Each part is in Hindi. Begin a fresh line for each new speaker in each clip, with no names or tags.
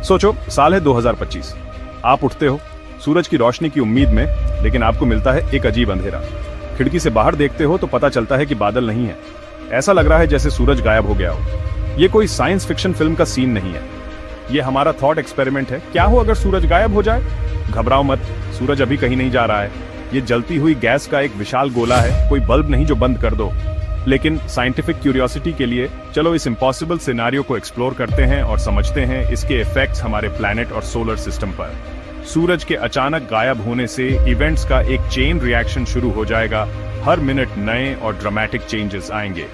सोचो, साल है 2025। आप उठते हो सूरज की रोशनी की उम्मीद में, लेकिन आपको मिलता है एक अजीब अंधेरा। खिड़की से बाहर देखते हो तो पता चलता है कि बादल नहीं है। ऐसा लग रहा है जैसे सूरज गायब हो गया हो। ये कोई साइंस फिक्शन फिल्म का सीन नहीं है, ये हमारा थॉट एक्सपेरिमेंट है। क्या हो अगर सूरज गायब हो जाए? घबराओ मत, सूरज अभी कहीं नहीं जा रहा है। ये जलती हुई गैस का एक विशाल गोला है, कोई बल्ब नहीं जो बंद कर दो। लेकिन साइंटिफिक क्यूरियोसिटी के लिए चलो इस इम्पॉसिबल सिनेरियो को एक्सप्लोर करते हैं और समझते हैं इसके इफेक्ट्स हमारे प्लैनेट और सोलर सिस्टम पर। सूरज के अचानक गायब होने से इवेंट्स का एक चेन रिएक्शन शुरू हो जाएगा। हर मिनट नए और ड्रामेटिक चेंजेस आएंगे।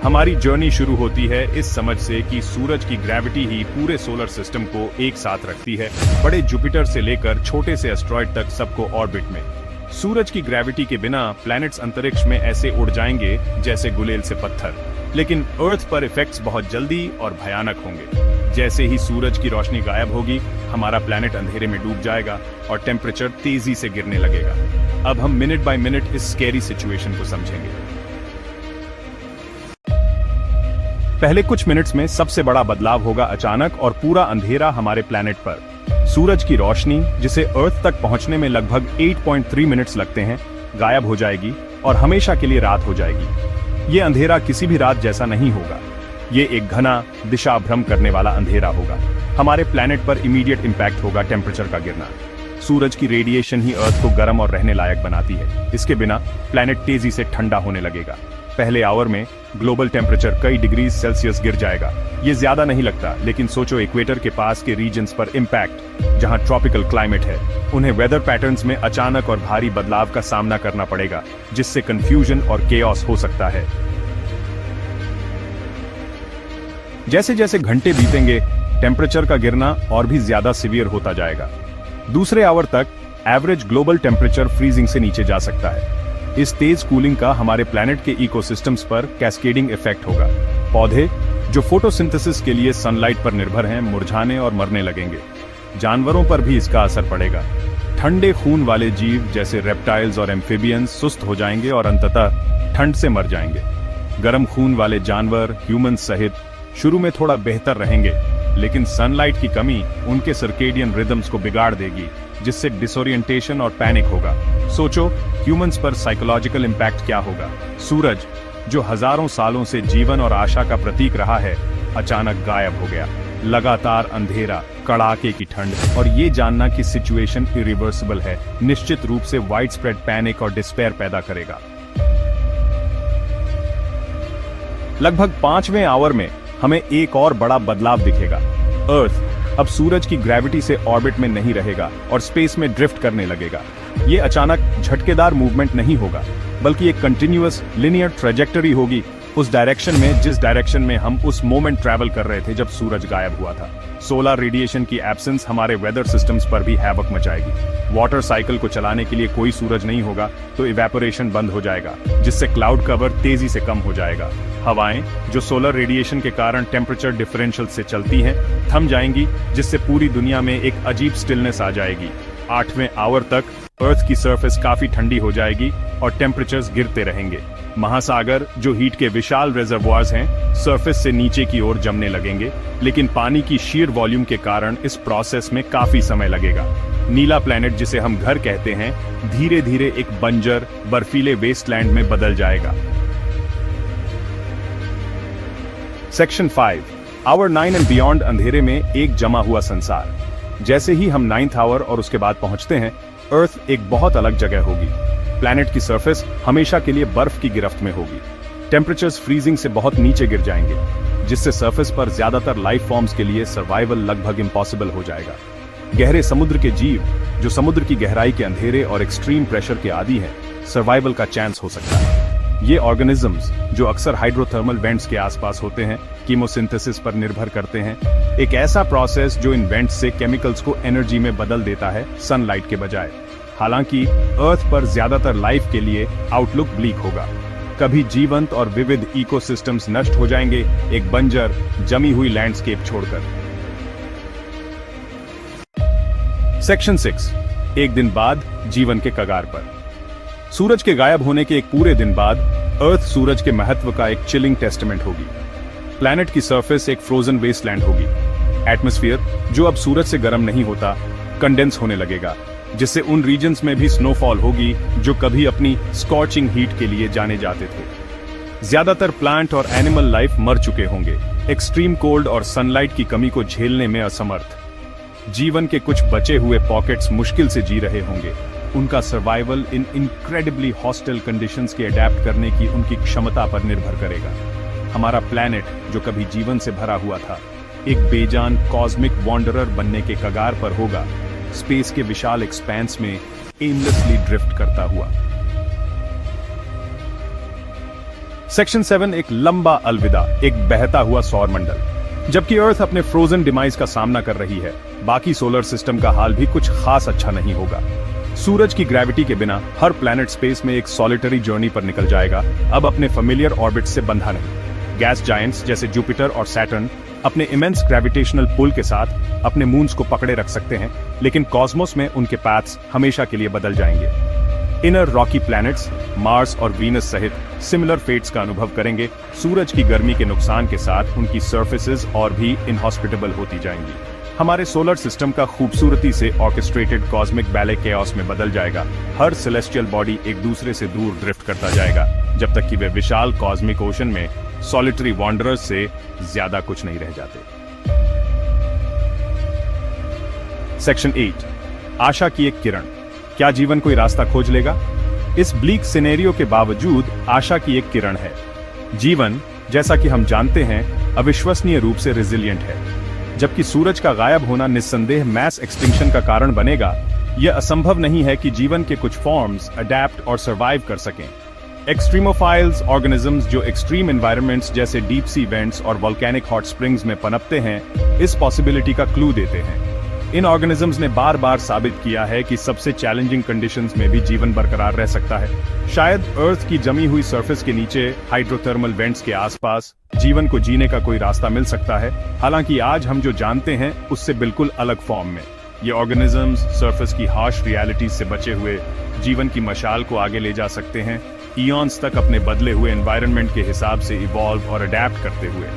हमारी जर्नी शुरू होती है इस समझ से कि सूरज की ग्रेविटी ही पूरे सोलर सिस्टम को एक साथ रखती है, बड़े जुपिटर से लेकर छोटे से एस्ट्रॉयड तक सबको ऑर्बिट में। सूरज की ग्रेविटी के बिना प्लैनेट्स अंतरिक्ष में ऐसे उड़ जाएंगे जैसे गुलेल से पत्थर। लेकिन अर्थ पर इफेक्ट्स बहुत जल्दी और भयानक होंगे। जैसे ही सूरज की रोशनी गायब होगी, हमारा प्लैनेट अंधेरे में डूब जाएगा और टेम्परेचर तेजी से गिरने लगेगा। अब हम मिनट बाय मिनट इस स्कैरी सिचुएशन को समझेंगे। पहले कुछ मिनट्स में सबसे बड़ा बदलाव होगा अचानक और पूरा अंधेरा हमारे प्लैनेट पर। सूरज की रोशनी, जिसे अर्थ तक पहुंचने में लगभग 8.3 मिनट्स लगते हैं, गायब हो जाएगी और हमेशा के लिए रात हो जाएगी। ये अंधेरा किसी भी रात जैसा नहीं होगा। ये एक घना, दिशा भ्रम करने वाला अंधेरा होगा। हमारे प्लैनेट पर इमीडिएट इंपैक्ट होगा टेम्परेचर का गिरना। सूरज की रेडिएशन ही अर्थ को गर्म और रहने लायक बनाती है। इसके बिना प्लैनेट तेजी से ठंडा होने लगेगा। पहले आवर में ग्लोबल टेम्परेचर कई डिग्री सेल्सियस गिर जाएगा। ये ज्यादा नहीं लगता, लेकिन सोचो इक्वेटर के पास के रीजन्स पर इंपैक्ट, जहां ट्रॉपिकल क्लाइमेट है। उन्हें वेदर पैटर्न्स में अचानक और भारी बदलाव का सामना करना पड़ेगा, जिससे कंफ्यूजन और केओस हो सकता है। जैसे जैसे घंटे बीतेंगे, टेम्परेचर का गिरना और भी ज्यादा सीवियर होता जाएगा। दूसरे आवर तक एवरेज ग्लोबल टेम्परेचर फ्रीजिंग से नीचे जा सकता है। इस तेज कूलिंग का हमारे प्लैनेट के इकोसिस्टम्स पर कैस्केडिंग इफेक्ट होगा। पौधे, जो फोटोसिंथेसिस के लिए सनलाइट पर निर्भर हैं, मुरझाने और मरने लगेंगे। जानवरों पर भी इसका असर पड़ेगा। ठंडे खून वाले जीव जैसे रेप्टाइल्स और एम्फिबियंस सुस्त हो जाएंगे और अंततः ठंड से मर जाएंगे। गर्म खून वाले जानवर, ह्यूमंस सहित, शुरू में थोड़ा बेहतर रहेंगे, लेकिन सनलाइट की कमी उनके सर्केडियन रिदम्स को बिगाड़ देगी, जिससे डिसोरिएंटेशन और पैनिक होगा। सोचो ह्यूमंस पर साइकोलॉजिकल इंपैक्ट क्या होगा। सूरज, जो हजारों सालों से जीवन और आशा का प्रतीक रहा है, अचानक गायब हो गया। लगातार अंधेरा, कड़ाके की ठंड और ये जानना कि सिचुएशन इरिवर्सिबल है, निश्चित रूप से वाइड स्प्रेड पैनिक और डिस्पेयर पैदा करेगा। लगभग 5वें आवर में हमें एक और बड़ा बदलाव दिखेगा। अर्थ अब सूरज की ग्रेविटी से ऑर्बिट में नहीं रहेगा और स्पेस में ड्रिफ्ट करने लगेगा। ये अचानक झटकेदार मूवमेंट नहीं होगा, बल्कि एक कंटिन्यूअस लिनियर ट्रेजेक्टरी होगी, उस डायरेक्शन में जिस डायरेक्शन में हम उस मोमेंट ट्रैवल कर रहे थे जब सूरज गायब हुआ था। सोलर रेडिएशन की एब्सेंस हमारे वेदर सिस्टम्स पर भी हैवक मचाएगी। वाटर साइकिल को चलाने के लिए कोई सूरज नहीं होगा, तो इवेपोरेशन बंद हो जाएगा, जिससे क्लाउड कवर तेजी से कम हो जाएगा। हवाएं, जो सोलर रेडिएशन के कारण टेम्परेचर डिफरेंशियल से चलती हैं, थम जाएंगी, जिससे पूरी दुनिया में एक अजीब स्टिलनेस आ जाएगी। 8वें आवर तक अर्थ की सरफेस काफी ठंडी हो जाएगी और टेम्परेचर्स गिरते रहेंगे। महासागर, जो हीट के विशाल रिजर्वॉयर्स हैं, सरफेस से नीचे की ओर जमने लगेंगे, लेकिन पानी की शीर वॉल्यूम के कारण इस प्रोसेस में काफी समय लगेगा। नीला प्लैनेट, जिसे हम घर कहते हैं, धीरे धीरे एक बंजर, बर्फीले वेस्टलैंड में बदल जाएगा। सेक्शन 5, आवर 9 एंड बियॉन्ड, अंधेरे में एक जमा हुआ संसार। जैसे ही हम 9th आवर और उसके बाद पहुंचते हैं, अर्थ एक बहुत अलग जगह होगी। प्लैनेट की सरफेस हमेशा के लिए बर्फ की गिरफ्त में होगी। टेम्परेचर्स फ्रीजिंग से बहुत नीचे गिर जाएंगे, जिससे सरफेस पर ज्यादातर लाइफ फॉर्म्स के लिए सर्वाइवल लगभग इम्पॉसिबल हो जाएगा। गहरे समुद्र के जीव, जो समुद्र की गहराई के अंधेरे और एक्सट्रीम प्रेशर के आदी हैं, सर्वाइवल का चांस हो सकता है। ये ऑर्गेनिजम्स, जो अक्सर हाइड्रोथर्मल वेंट्स के आसपास होते हैं, कीमोसिंथेसिस पर निर्भर करते हैं, एक ऐसा प्रोसेस जो इन वेंट्स से केमिकल्स को एनर्जी में बदल देता है, सनलाइट के बजाय। हालांकि अर्थ पर ज्यादातर लाइफ के लिए आउटलुक ब्लीक होगा। कभी जीवंत और विविध इकोसिस्टम्स नष्ट हो जाएंगे, एक बंजर, जमी हुई लैंडस्केप छोड़कर। सेक्शन 6, एक दिन बाद जीवन के कगार पर। सूरज के गायब होने के एक पूरे दिन बाद अर्थ सूरज के महत्व का एक चिलिंग टेस्टामेंट होगी। प्लैनेट की सरफेस एक फ्रोजन वेस्टलैंड होगी। एटमॉस्फेयर, जो अब सूरज से गर्म नहीं होता, कंडेंस होने लगेगा, जिससे उन रीजन्स में भी स्नोफॉल होगी जो कभी अपनी स्कॉचिंग हीट के लिए जाने जाते थे। ज्यादातर प्लांट और एनिमल लाइफ मर चुके होंगे, एक्सट्रीम कोल्ड और सनलाइट की कमी को झेलने में असमर्थ। जीवन के कुछ बचे हुए पॉकेट्स मुश्किल से जी रहे होंगे। उनका सर्वाइवल इन इनक्रेडिबली हॉस्टाइल कंडीशंस के अडेप्ट करने की उनकी क्षमता पर निर्भर करेगा। हमारा प्लैनेट, जो कभी जीवन से भरा हुआ था, एक बेजान कॉस्मिक वॉन्डरर बनने के कगार पर होगा, स्पेस के विशाल एक्सपेंस में एमलेसली ड्रिफ्ट करता हुआ। सेक्शन 7 एक लंबा अलविदा, एक बहता हुआ सौर मंडल। जबकि अर्थ अपने फ्रोजन डिमाइज का सामना कर रही है, बाकी सोलर सिस्टम का हाल भी कुछ खास अच्छा नहीं होगा। सूरज की ग्रेविटी के बिना हर प्लैनेट स्पेस में एक सॉलिटरी जर्नी पर निकल जाएगा, अब अपने फेमिलियर ऑर्बिट से बंधा नहीं। गैस जायंट्स जैसे जुपिटर और सैटर्न अपने इमेंस ग्रेविटेशनल पुल के साथ अपने मून्स को पकड़े रख सकते हैं, लेकिन कॉस्मोस में उनके पाथ्स हमेशा के लिए बदल जाएंगे। इनर रॉकी प्लैनेट्स मार्स और वीनस सहित सिमिलर फेट्स का अनुभव करेंगे। सूरज की गर्मी के नुकसान के साथ उनकी सरफेसेस और भी इनहॉस्पिटेबल होती जाएंगी। हमारे सोलर सिस्टम का खूबसूरती से ऑर्केस्ट्रेटेड कॉस्मिक बैले केओस में बदल जाएगा। हर सेलेस्टियल बॉडी एक दूसरे से दूर ड्रिफ्ट करता जाएगा, जब तक कि वे विशाल कॉस्मिक ओशन में सॉलिटरी वॉन्डरर्स से ज्यादा कुछ नहीं रह जाते। सेक्शन 8 आशा की एक किरण। क्या जीवन कोई रास्ता खोज लेगा? इस ब्लीक सिनेरियो के बावजूद आशा की एक किरण है। जीवन, जैसा कि हम जानते हैं, अविश्वसनीय रूप से रेजिलिएंट है। जबकि सूरज का गायब होना निस्संदेह मैस एक्सटिंक्शन का कारण बनेगा, यह असंभव नहीं है कि जीवन के कुछ फॉर्म्स अडेप्ट और सर्वाइव कर सकें। एक्सट्रीमोफाइल्स ऑर्गेनिजम्स जो एक्सट्रीम एनवायरनमेंट्स जैसे डीप सी वेंट्स और वोल्केनिक हॉट स्प्रिंग्स में पनपते हैं, इस पॉसिबिलिटी का क्लू देते हैं। इन ऑर्गेनिजम्स ने बार बार साबित किया है कि सबसे चैलेंजिंग कंडीशंस में भी जीवन बरकरार रह सकता है। शायद अर्थ की जमी हुई सरफेस के नीचे हाइड्रोथर्मल वेंट्स के आसपास जीवन को जीने का कोई रास्ता मिल सकता है, हालांकि आज हम जो जानते हैं उससे बिल्कुल अलग फॉर्म में। ये ऑर्गेनिजम्स सरफेस की हार्श रियलिटीज से बचे हुए जीवन की मशाल को आगे ले जा सकते हैं, ईयॉन्स तक अपने बदले हुए एनवायरनमेंट के हिसाब से इवॉल्व और अडेप्ट करते हुए।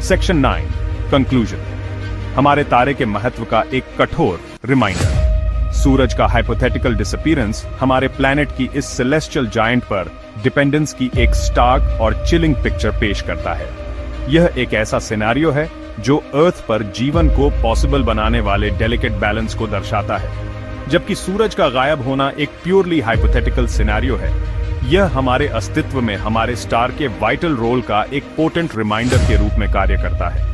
Section 9 conclusion. हमारे तारे के महत्व का एक कठोर रिमाइंडर। सूरज का हाइपोथेटिकल डिसअपीयरेंस हमारे प्लैनेट की इस सेलेस्टियल जायंट पर डिपेंडेंस की एक स्टार्क और चिलिंग पिक्चर पेश करता है। यह एक ऐसा सिनेरियो है जो अर्थ पर जीवन को पॉसिबल बनाने वाले डेलिकेट बैलेंस को दर्शाता है। जबकि सूरज का गायब होना एक प्योरली हाइपोथेटिकल सिनेरियो है, यह हमारे अस्तित्व में हमारे स्टार के वाइटल रोल का एक पोटेंट रिमाइंडर के रूप में कार्य करता है।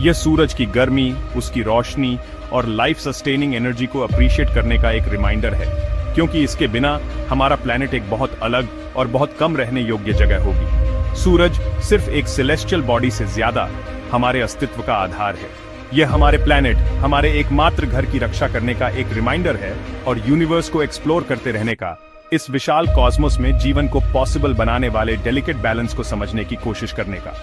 यह सूरज की गर्मी, उसकी रोशनी और लाइफ सस्टेनिंग एनर्जी को अप्रिशिएट करने का एक रिमाइंडर है, क्योंकि इसके बिना हमारा प्लैनेट एक बहुत अलग और बहुत कम रहने योग्य जगह होगी। सूरज सिर्फ एक सेलेस्टियल बॉडी से ज्यादा हमारे अस्तित्व का आधार है। यह हमारे प्लैनेट, हमारे एकमात्र घर की रक्षा करने का एक रिमाइंडर है और यूनिवर्स को एक्सप्लोर करते रहने का, इस विशाल कॉस्मोस में जीवन को पॉसिबल बनाने वाले डेलिकेट बैलेंस को समझने की कोशिश करने का।